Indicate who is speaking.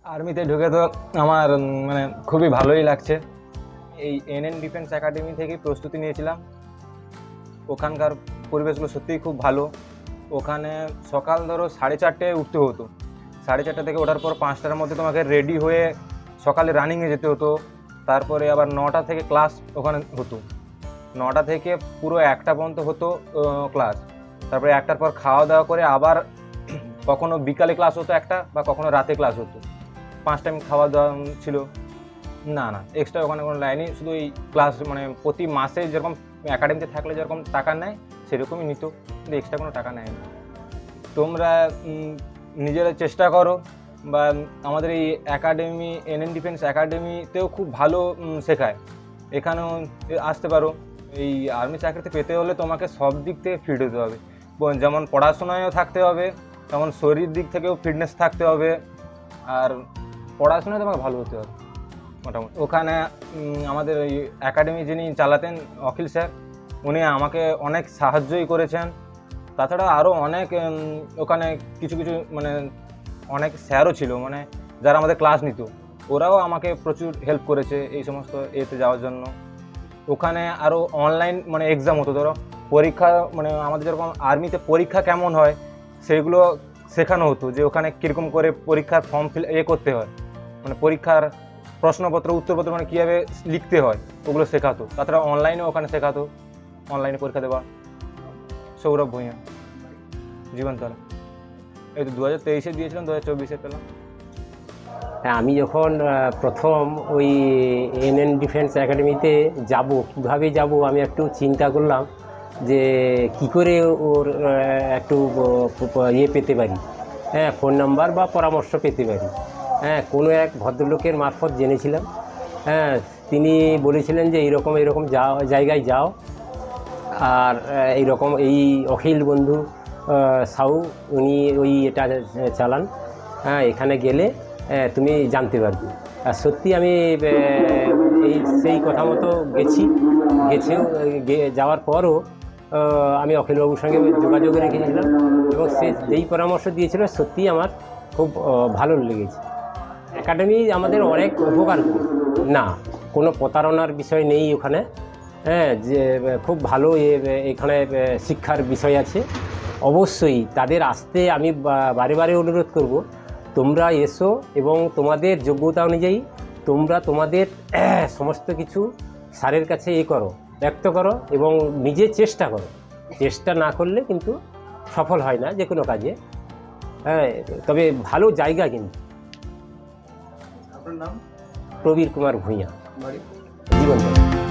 Speaker 1: আর্মিতে ঢুকে তো আমার মানে খুবই ভালোই লাগছে। এই এনএন ডিফেন্স একাডেমি থেকেই প্রস্তুতি নিয়েছিলাম। ওখানকার পরিবেশগুলো সত্যিই খুব ভালো। ওখানে সকাল ধরো 4:30টায় উঠতে হতো। 4:30 থেকে ওঠার পর 5টার মধ্যে তোমাকে রেডি হয়ে সকালে রানিংয়ে যেতে হতো। তারপরে আবার 9টা থেকে ক্লাস ওখানে হতো। 9টা থেকে পুরো 1টা পর্যন্ত হতো ক্লাস। তারপরে 1টার পর খাওয়া দাওয়া করে আবার কখনো বিকালে ক্লাস হতো একটা, বা কখনো রাতে ক্লাস হতো। 5 টাইম খাওয়া দাওয়া ছিল। না না, এক্সট্রা ওখানে কোনো লাইনই, শুধু এই ক্লাস মানে প্রতি মাসে যেরকম একাডেমিতে থাকলে যেরকম টাকা নেয় সেরকমই নিত, কিন্তু এক্সট্রা কোনো টাকা নেয় না। তোমরা নিজেরা চেষ্টা করো, বা আমাদের এই একাডেমি এনএন ডিফেন্স একাডেমিতেও খুব ভালো শেখায়। এখানেও আসতে পারো। এই আর্মি চাকরিতে পেতে হলে তোমাকে সব দিক থেকে ফিট হতে হবে। যেমন পড়াশোনায়ও থাকতে হবে, তেমন শরীর দিক থেকেও ফিটনেস থাকতে হবে, আর পড়াশোনায় তোমাকে ভালো হতে হবে মোটামুটি। ওখানে আমাদের ওই একাডেমি যিনি চালাতেন অখিল স্যার, উনি আমাকে অনেক সাহায্যই করেছেন। তাছাড়া আরও অনেক ওখানে কিছু কিছু মানে অনেক স্যারও ছিল, মানে যারা আমাদের ক্লাস নিত, ওরাও আমাকে প্রচুর হেল্প করেছে এই সমস্ত এতে যাওয়ার জন্য। ওখানে আরও অনলাইন মানে এক্সাম হতো, ধরো পরীক্ষা, মানে আমাদের যেরকম আর্মিতে পরীক্ষা কেমন হয় সেগুলো শেখানো হতো, যে ওখানে কীরকম করে পরীক্ষার ফর্ম করতে হয়, মানে পরীক্ষার প্রশ্নপত্র উত্তরপত্র মানে কীভাবে লিখতে হয় ওগুলো শেখাতো। তাছাড়া অনলাইনেও ওখানে শেখাতো, অনলাইনে পরীক্ষা দেওয়া। সৌরভ ভূঁইয়া, জীবনতলা। এই তো 2023-এ দিয়েছিলাম, 2024-এ পেলাম।
Speaker 2: হ্যাঁ, আমি যখন প্রথম ওই এনএন ডিফেন্স একাডেমিতে যাব, কীভাবে যাব, আমি একটু চিন্তা করলাম যে কি করে ওর একটু ইয়ে পেতে পারি, হ্যাঁ, ফোন নাম্বার বা পরামর্শ পেতে পারি। হ্যাঁ, কোনো এক ভদ্রলোকের মারফত জেনেছিলাম। হ্যাঁ, তিনি বলেছিলেন যে এইরকম এইরকম জায়গায় যাও, আর এইরকম এই অখিল বন্ধু সাউ উনি ওই এটা চালান। হ্যাঁ, এখানে গেলে তুমি জানতে পারবে। আর সত্যি আমি সেই কথা মতো যাওয়ার পরও আমি অখিলবাবুর সঙ্গে যোগাযোগ রেখেছিলাম, এবং সে যেই পরামর্শ দিয়েছিল সত্যিই আমার খুব ভালো লেগেছে। একাডেমি আমাদের অনেক উপকার না, কোনো প্রতারণার বিষয় নেই ওখানে। হ্যাঁ, যে খুব ভালো এখানে শিক্ষার বিষয় আছে। অবশ্যই তাদের আসতে আমি বারে বারে অনুরোধ করব, তোমরা এসো এবং তোমাদের যোগ্যতা অনুযায়ী তোমরা তোমাদের সমস্ত কিছু স্যারের কাছে করো, ব্যক্ত করো, এবং নিজে চেষ্টা করো। চেষ্টা না করলে কিন্তু সফল হয় না যে কোনো কাজে। হ্যাঁ, তবে ভালো জায়গা কিন্তু।
Speaker 3: আপনার নাম?
Speaker 2: প্রবীর কুমার ভূঁইয়া,
Speaker 3: বাড়ি?
Speaker 2: জীবনতলা।